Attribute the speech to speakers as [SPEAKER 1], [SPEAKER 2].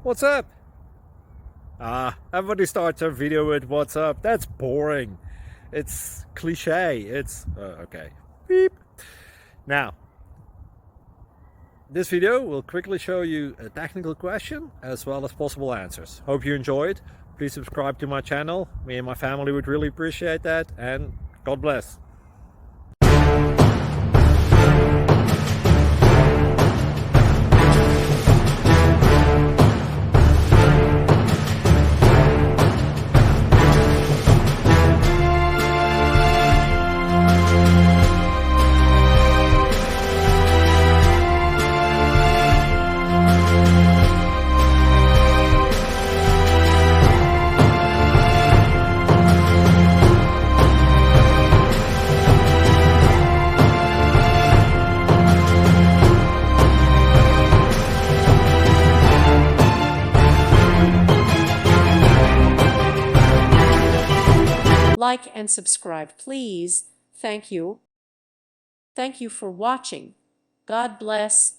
[SPEAKER 1] What's up? Everybody starts their video with what's up. That's boring. It's cliche. It's okay. Beep. Now, this video will quickly show you a technical question as well as possible answers. Hope you enjoyed. Please subscribe to my channel. Me and my family would really appreciate that, and God bless.
[SPEAKER 2] Like and subscribe, please. Thank you. Thank you for watching. God bless.